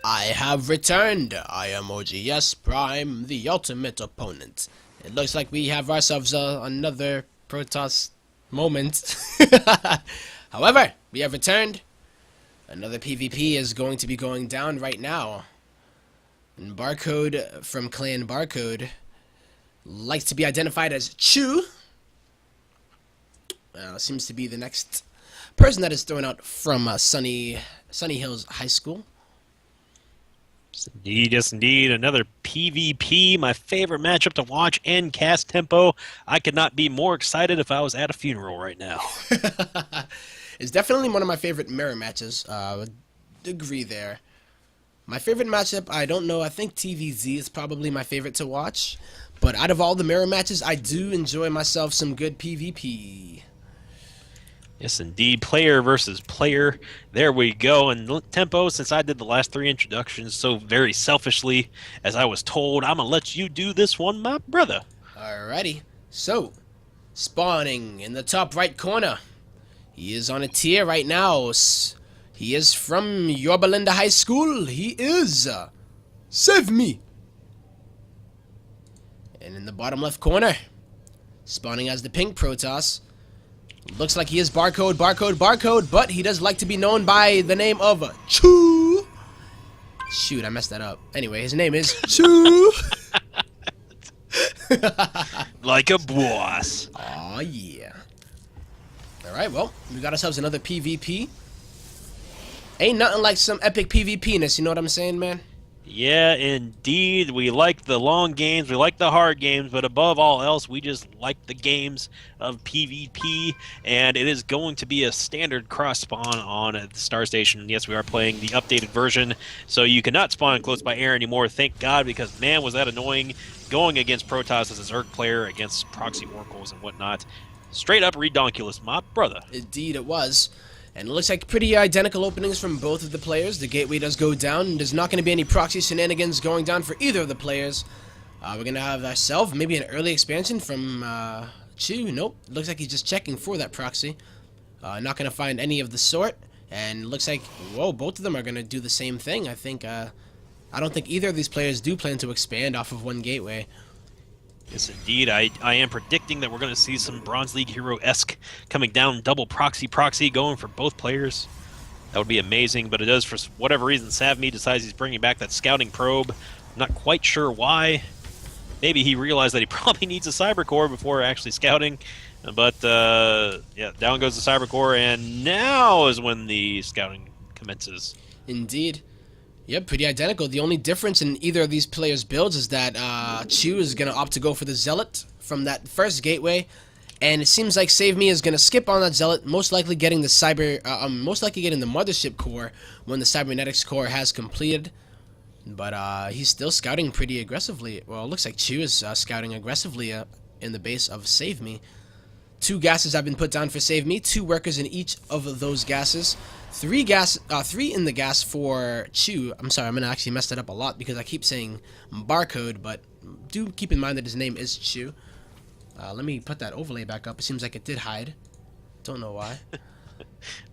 I have returned. I am OGS Prime, the ultimate opponent. It looks like we have ourselves another Protoss moment. However, we have returned. Another PvP is going to be going down right now. And Barcode from Clan Barcode likes to be identified as Chu. Seems to be the next person that is thrown out from Sunny Hills High School. Yes, indeed. Another PvP, my favorite matchup to watch and cast tempo. I could not be more excited if I was at a funeral right now. It's definitely one of my favorite mirror matches. Would agree there. My favorite matchup, I don't know. I think TVZ is probably my favorite to watch. But out of all the mirror matches, I do enjoy myself some good PvP. Yes, indeed. Player versus player. There we go. And tempo, since I did the last 3 introductions so very selfishly, as I was told, I'm going to let you do this one, my brother. Alrighty. So, spawning in the top right corner. He is on a tier right now. He is from Yorba High School. He is SaVMe. And in the bottom left corner, spawning as the pink Protoss. Looks like he is Barcode, but he does like to be known by the name of Chu. Shoot, I messed that up. Anyway, his name is Chu. Like a boss. Aw, yeah. Alright, well, we got ourselves another PvP. Ain't nothing like some epic PvP-ness, you know what I'm saying, man? Yeah, indeed. We like the long games, we like the hard games, but above all else, we just like the games of PvP, and it is going to be a standard cross spawn on the Star Station. Yes, we are playing the updated version, so you cannot spawn close by air anymore, thank God, because man, was that annoying going against Protoss as a Zerg player, against proxy oracles and whatnot. Straight up redonkulous, my brother. Indeed, it was. And it looks like pretty identical openings from both of the players. The gateway does go down, and there's not going to be any proxy shenanigans going down for either of the players. We're going to have ourselves maybe an early expansion from Chu. Nope, looks like he's just checking for that proxy. Not going to find any of the sort. And looks like, whoa, both of them are going to do the same thing. I don't think either of these players do plan to expand off of one gateway. Yes, indeed. I am predicting that we're going to see some Bronze League hero-esque coming down, double proxy going for both players. That would be amazing, but it does, for whatever reason, SaVMe decides he's bringing back that scouting probe. I'm not quite sure why. Maybe he realized that he probably needs a cyber core before actually scouting. But, yeah, down goes the cyber core, and now is when the scouting commences. Indeed. Yep, pretty identical. The only difference in either of these players' builds is that Chu is going to opt to go for the Zealot from that first gateway, and it seems like SaVMe is going to skip on that Zealot, most likely getting the Mothership core when the Cybernetics core has completed. But he's still scouting pretty aggressively. Well, it looks like Chu is scouting aggressively in the base of SaVMe. 2 gases have been put down for SaVMe, 2 workers in each of those gases. 3 in the gas for Chu. I'm sorry, I'm gonna actually mess that up a lot because I keep saying Barcode, but do keep in mind that his name is Chu. Let me put that overlay back up. It seems like it did hide. Don't know why.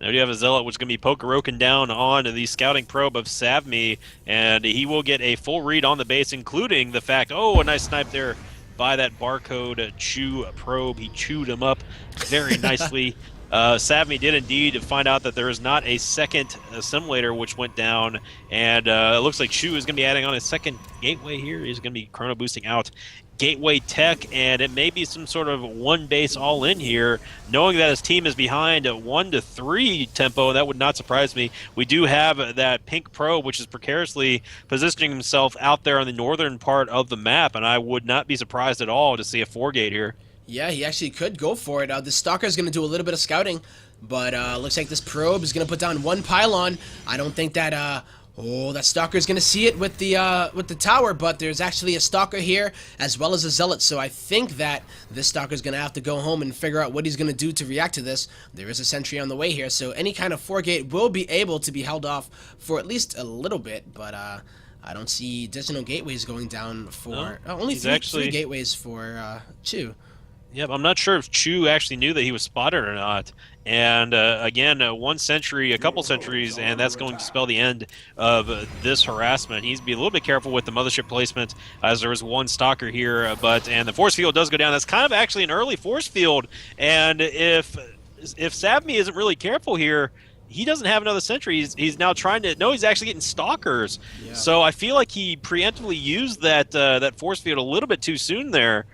Now you have a Zealot which is going to be pokeroken down on the scouting probe of SaVMe, and he will get a full read on the base, including the fact, oh, a nice snipe there by that Barcode Chu probe. He chewed him up very nicely. SaVMe did indeed find out that there is not a second assimilator which went down, and it looks like Chu is going to be adding on a second gateway here. He's going to be chrono boosting out gateway tech, and it may be some sort of one base all in here, knowing that his team is behind a 1 to 3 tempo. That would not surprise me. We do have that pink probe which is precariously positioning himself out there on the northern part of the map, and I would not be surprised at all to see a 4-gate here. Yeah, he actually could go for it. The Stalker is going to do a little bit of scouting, but looks like this probe is going to put down 1 pylon. I don't think that that Stalker is going to see it with the tower, but there's actually a Stalker here as well as a Zealot, so I think that this Stalker is going to have to go home and figure out what he's going to do to react to this. There is a sentry on the way here, so any kind of 4-gate will be able to be held off for at least a little bit, but I don't see additional gateways going down for... No, only three gateways for Chu. Yep, I'm not sure if Chu actually knew that he was spotted or not. And again, one sentry, a couple sentries, and that's going to spell the end of this harassment. He needs to be a little bit careful with the mothership placement, as there is one stalker here. And the force field does go down. That's kind of actually an early force field. And if SaVMe isn't really careful here, he doesn't have another sentry. He's now trying to. No, he's actually getting stalkers. Yeah. So I feel like he preemptively used that force field a little bit too soon there.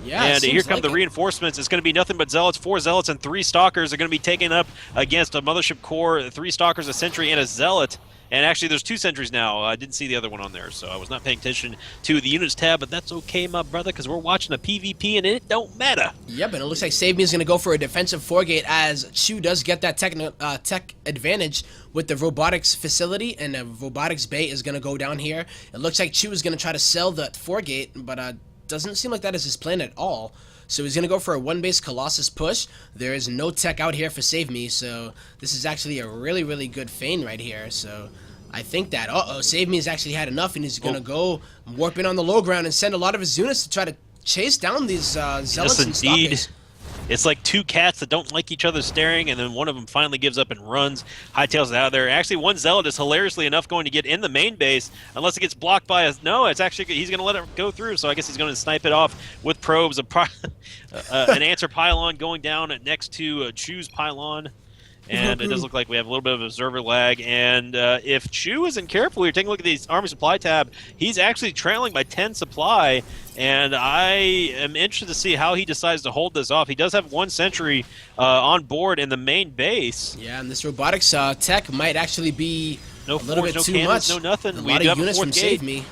Yeah, and here come the reinforcements. It's going to be nothing but zealots. 4 zealots and 3 stalkers are going to be taken up against a mothership core. 3 stalkers, a sentry, and a zealot. And actually, there's 2 sentries now. I didn't see the other one on there, so I was not paying attention to the units tab, but that's okay, my brother, because we're watching a PvP, and it don't matter. Yep, and it looks like SaVMe is going to go for a defensive 4-gate, as Chu does get that tech advantage with the robotics facility, and the robotics bay is going to go down here. It looks like Chu is going to try to sell the 4-gate, but doesn't seem like that is his plan at all. So he's going to go for a 1-base Colossus push. There is no tech out here for SaVMe, so this is actually a really, really good feign right here. So I think that, SaVMe has actually had enough, and he's going to go warp in on the low ground and send a lot of his units to try to chase down these zealots and stalkers. It's like 2 cats that don't like each other staring, and then one of them finally gives up and runs, hightails it out of there. Actually, one zealot is hilariously enough going to get in the main base, unless it gets blocked by a... No, it's actually... He's going to let it go through, so I guess he's going to snipe it off with probes. An answer pylon going down next to Chu's pylon. And it does look like we have a little bit of observer lag. And if Chu isn't careful, you're taking a look at the Army Supply tab, he's actually trailing by 10 supply. And I am interested to see how he decides to hold this off. He does have 1 sentry on board in the main base. Yeah, and this robotics tech might actually be a little bit too cannons, much. No nothing. A lot of units from SaVMe.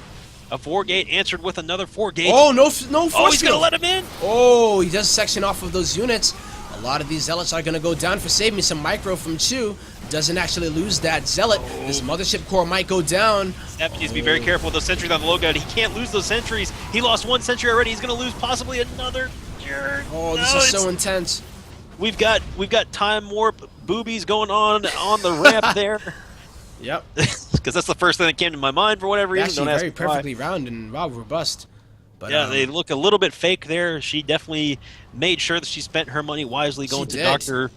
A 4-gate answered with another 4-gate. Oh, no force Oh, he's going to let him in. Oh, he does section off of those units. A lot of these zealots are going to go down for SaVMe. Some micro from Chu. Doesn't actually lose that zealot. This mothership core might go down. SaVMe needs to be very careful with those sentries on the low ground. He can't lose those sentries. He lost 1 sentry already. He's going to lose possibly another. Oh, this is so intense. We've got time warp boobies going on the ramp there. Yep. Because that's the first thing that came to my mind for whatever reason. Actually, very perfectly round and wow, robust. But, yeah, they look a little bit fake there. She definitely made sure that she spent her money wisely going to Dr.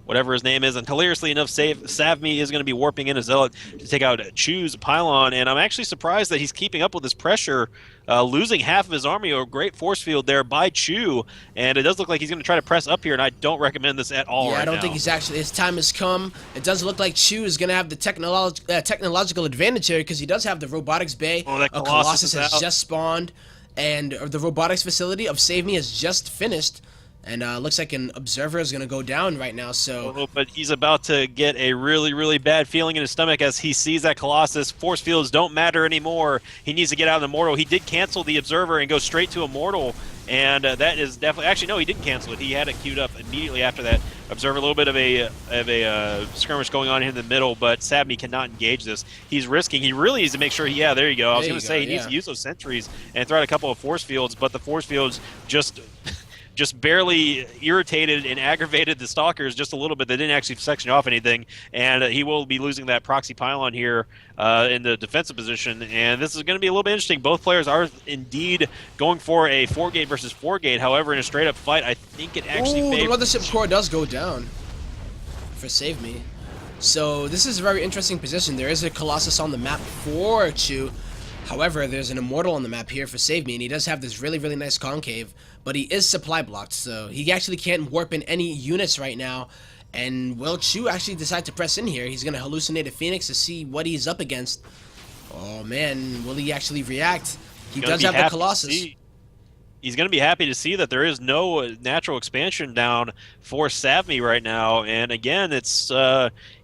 whatever his name is. And hilariously enough, SaVMe is going to be warping in a zealot to take out Chu's pylon. And I'm actually surprised that he's keeping up with this pressure, losing half of his army. A great force field there by Chu. And it does look like he's going to try to press up here, and I don't recommend this at all I don't think he's actually... His time has come. It does look like Chu is going to have the technological advantage here, because he does have the robotics bay. Oh, that Colossus has just spawned. And the robotics facility of SaVMe has just finished, and looks like an observer is going to go down right now. So, but he's about to get a really, really bad feeling in his stomach as he sees that Colossus. Force fields don't matter anymore. He needs to get out of the Immortal. He did cancel the observer and go straight to Immortal, and that is definitely... Actually, no, he didn't cancel it. He had it queued up immediately after that. Observer, a little bit of a skirmish going on in the middle, but SaVMe cannot engage this. He's risking. He really needs to make sure he... Yeah, there you go. I was going to say he needs to use those sentries and throw out a couple of force fields, but the force fields just barely irritated and aggravated the stalkers just a little bit. They didn't actually section off anything, and he will be losing that proxy pylon here in the defensive position. And this is going to be a little bit interesting. Both players are indeed going for a 4-gate versus 4-gate. However, in a straight-up fight, I think it actually favors... the mothership core does go down for SaVMe. So this is a very interesting position. There is a Colossus on the map for Chu. However, there's an Immortal on the map here for SaVMe, and he does have this really, really nice concave, but he is supply blocked, so he actually can't warp in any units right now. And will Chu actually decide to press in here? He's going to hallucinate a Phoenix to see what he's up against. Oh man, will he actually react? He does have the Colossus. He's going to be happy to see that there is no natural expansion down for SaVMe right now. And again, it's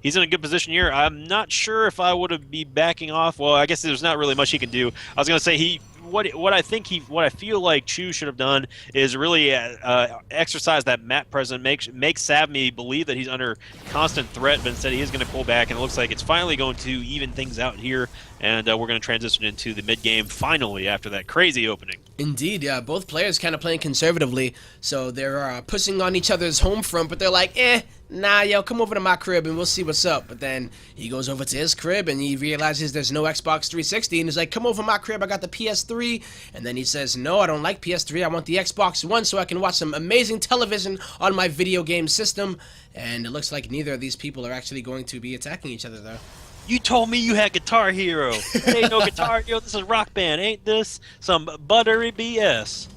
he's in a good position here. I'm not sure if I would be backing off. Well, I guess there's not really much he can do. I was going to say what I feel like Chu should have done is really exercise that map presence, make SaVMe believe that he's under constant threat, but instead he is going to pull back, and it looks like it's finally going to even things out here, and we're going to transition into the mid game finally after that crazy opening. Indeed, yeah. Both players kind of playing conservatively, so they're pushing on each other's home front, but they're like, nah, yo, come over to my crib and we'll see what's up. But then he goes over to his crib and he realizes there's no Xbox 360, and he's like, come over my crib, I got the PS3. And then he says, no, I don't like PS3, I want the Xbox One so I can watch some amazing television on my video game system. And it looks like neither of these people are actually going to be attacking each other, though. You told me you had Guitar Hero. It ain't no Guitar Hero. This is Rock Band. Ain't this some buttery BS?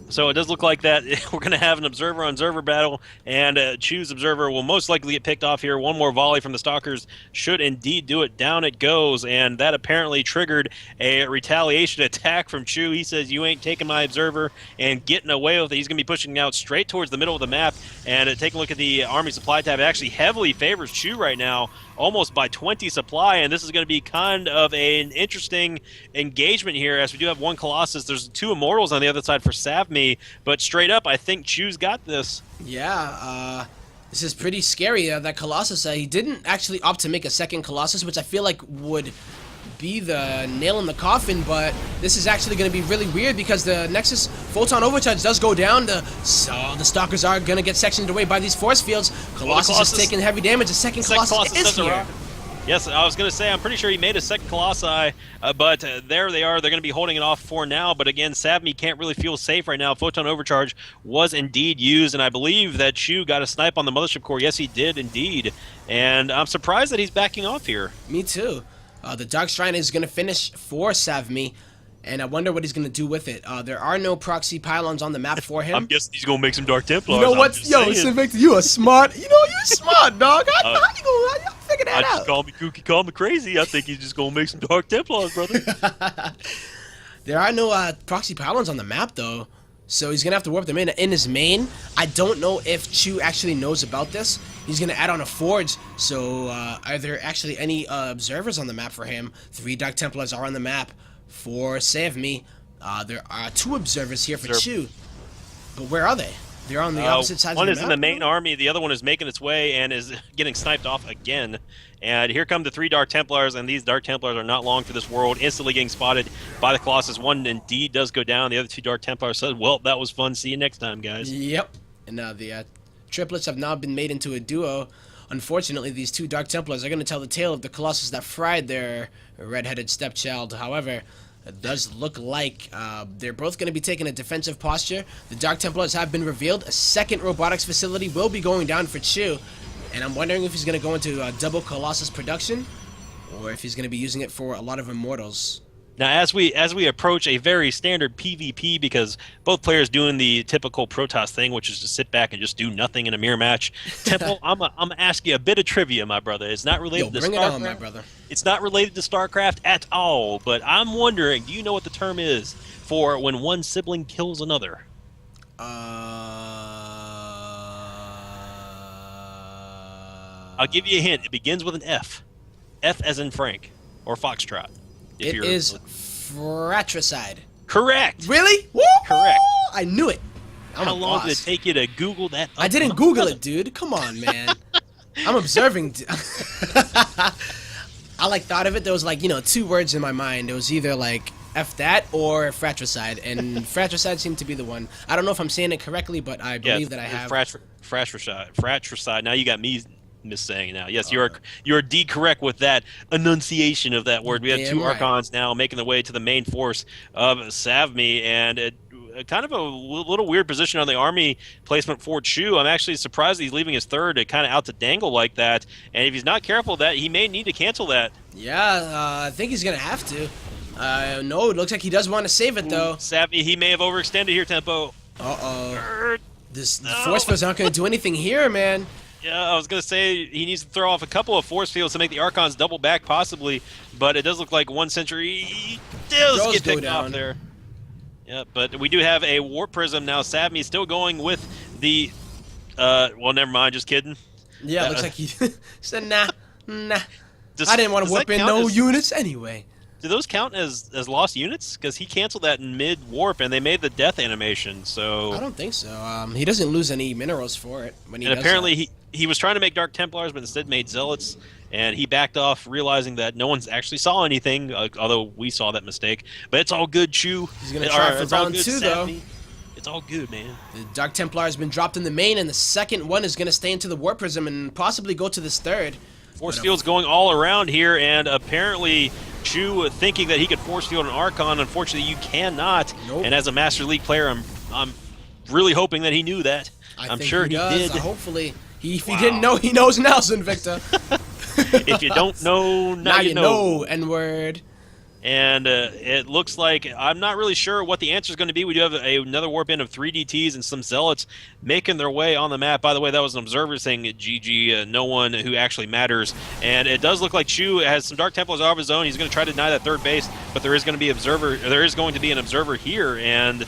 So it does look like that we're going to have an observer-on-observer battle, and Chu's observer will most likely get picked off here. One more volley from the Stalkers should indeed do it. Down it goes, and that apparently triggered a retaliation attack from Chu. He says, you ain't taking my observer and getting away with it. He's going to be pushing out straight towards the middle of the map, and take a look at the Army supply tab. It actually heavily favors Chu right now, almost by 20 supply, and this is going to be kind of an interesting engagement here, as we do have one Colossus. There's 2 Immortals on the other side for SaVMe, but straight up, I think Chu's got this. Yeah, this is pretty scary. That Colossus, he didn't actually opt to make a second Colossus, which I feel like would be the nail in the coffin, but this is actually going to be really weird because the Nexus Photon Overcharge does go down. The Stalkers are going to get sectioned away by these force fields. Colossus is taking heavy damage. The second Colossus is here. Yes, I was going to say, I'm pretty sure he made a second Colossi, but there they are. They're going to be holding it off for now. But again, SaVMe can't really feel safe right now. Photon Overcharge was indeed used, and I believe that Chu got a snipe on the Mothership Core. Yes, he did indeed. And I'm surprised that he's backing off here. Me too. The Dark Shrine is going to finish for SaVMe, and I wonder what he's going to do with it. There are no proxy pylons on the map for him. I'm guessing he's going to make some Dark Templars. You know what? Yo, Sinvicta, you are smart. You know, you're smart, dog. How you gonna figure that out? Just call me kooky, call me crazy. I think he's just going to make some Dark Templars, brother. There are no proxy pylons on the map, though, so he's going to have to warp them in his main. I don't know if Chu actually knows about this. He's going to add on a Forge, so are there actually any observers on the map for him? 3 Dark Templars are on the map for SaVMe. There are 2 observers here for Chu, but where are they? They're on the opposite sides of the map. One is in the main army, the other one is making its way and is getting sniped off again. And here come the 3 Dark Templars, and these Dark Templars are not long for this world. Instantly getting spotted by the Colossus. One indeed does go down. The other 2 Dark Templars said, well, that was fun. See you next time, guys. Yep. And the triplets have now been made into a duo. Unfortunately, these 2 Dark Templars are going to tell the tale of the Colossus that fried their red-headed stepchild. However, it does look like they're both going to be taking a defensive posture. The Dark Templars have been revealed. A second robotics facility will be going down for Chu. And I'm wondering if he's going to go into double Colossus production, or if he's going to be using it for a lot of Immortals. Now, as we approach a very standard PvP, because both players doing the typical Protoss thing, which is to sit back and just do nothing in a mirror match. Temple, I'm gonna ask you a bit of trivia, my brother. It's not related to StarCraft. Bring it on, my brother. It's not related to StarCraft at all. But I'm wondering, do you know what the term is for when one sibling kills another? I'll give you a hint. It begins with an F. F as in Frank, or Foxtrot. It is fratricide. Correct. Really? Woo! Correct. I knew it. How long did it take you to Google that? I didn't Google it, dude. Come on, man. I'm observing. I thought of it. There was 2 words in my mind. It was either F that or fratricide, and fratricide seemed to be the one. I don't know if I'm saying it correctly, but I believe that I have. Fratricide. Now you got me missaying now. Yes, you're correct with that enunciation of that word. We have 2 Archons now making their way to the main force of SaVMe, and kind of a little weird position on the army placement for Chu. I'm actually surprised he's leaving his 3rd kind of out to dangle like that, and if he's not careful that, he may need to cancel that. Yeah, I think he's going to have to. No, it looks like he does want to save it, though. SaVMe, he may have overextended here, Tempo. Uh-oh. The force fields aren't going to do anything here, man. Yeah, I was going to say he needs to throw off a couple of force fields to make the Archons double back, possibly, but it does look like 1 Sentry does get picked off there. Yeah, but we do have a Warp Prism now. SaVMe still going with the... well, never mind, just kidding. Yeah, looks like he said, nah. I didn't want to warp in no units anyway. Do those count as lost units? Because he canceled that in mid-warp, and they made the death animation, so... I don't think so. He doesn't lose any minerals for it when he does apparently he was trying to make Dark Templars, but instead made Zealots, and he backed off, realizing that no one's actually saw anything, although we saw that mistake. But it's all good, Chu. He's going to try for round 2, though. SaVMe. It's all good, man. The Dark Templar has been dropped in the main, and the second one is going to stay into the Warp Prism and possibly go to this third. Force field's going all around here, and apparently Chu thinking that he could force field an Archon. Unfortunately, you cannot. Nope. And as a Master League player, I'm really hoping that he knew that. I'm sure he did. Hopefully. If he didn't know, he knows now, Sinvicta. If you don't know, now you know. N-word. And it looks like I'm not really sure what the answer is going to be. We do have another warp in of 3 DTs and some Zealots making their way on the map. By the way, that was an observer saying GG, no one who actually matters. And it does look like Chu has some Dark Templars out of his own. He's going to try to deny that third base, but there is going to be an observer here, and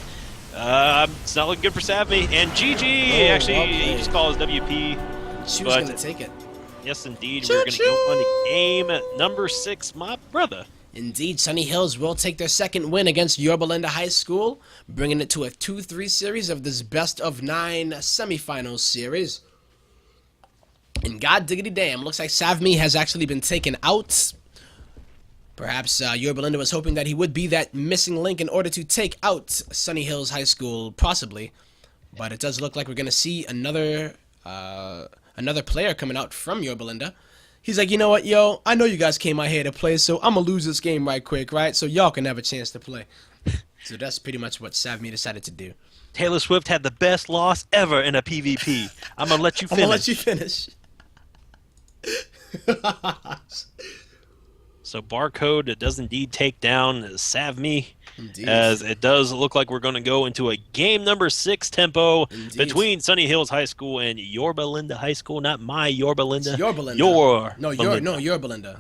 it's not looking good for SaVMe. And GG, actually, he just calls WP. Chu's going to take it. Yes, indeed. We're going to go on to game number 6, my brother. Indeed, Sunny Hills will take their second win against Yorba High School, bringing it to a 2-3 series of this best-of-9 semifinals series. And god diggity damn, looks like SaVMe has actually been taken out. Perhaps Yorba was hoping that he would be that missing link in order to take out Sunny Hills High School, possibly. But it does look like we're going to see another player coming out from Yorba. He's like, you know what, yo, I know you guys came out here to play, so I'm going to lose this game right quick, right? So y'all can have a chance to play. So that's pretty much what SaVMe decided to do. Taylor Swift had the best loss ever in a PvP. I'm going to let you finish. I'm going to let you finish. So Barcode does indeed take down SaVMe. Indeed. As it does look like we're going to go into a game number 6 tempo between Sunny Hills High School and Yorba High School. Not my Yorba. It's Yorba. Yorba,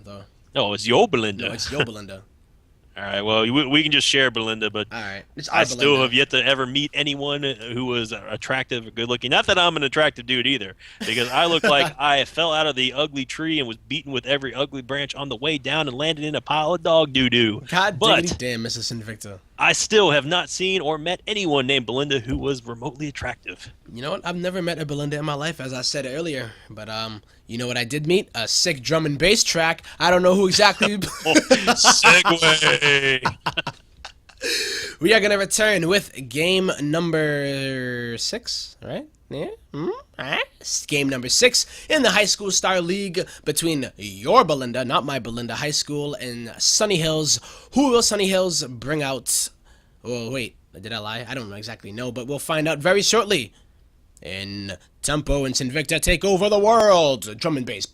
though. No, it's Yorba. No, it's Yorba. All right, well, we can just share Belinda, but all right. I still have yet to ever meet anyone who was attractive or good-looking. Not that I'm an attractive dude either, because I look like I fell out of the ugly tree and was beaten with every ugly branch on the way down and landed in a pile of dog doo-doo. God damn, Mrs. Sinvicta. I still have not seen or met anyone named Belinda who was remotely attractive. You know what? I've never met a Belinda in my life, as I said earlier. But, you know what I did meet? A sick drum and bass track. I don't know who exactly... Segue! We are going to return with game number 6, right? Yeah? It's game number 6 in the High School Star League between your Belinda, not my Belinda, High School, and Sunny Hills. Who will Sunny Hills bring out? Oh, wait. Did I lie? I don't exactly know, but we'll find out very shortly. In Tempo and Sinvicta take over the world. Drum and bass.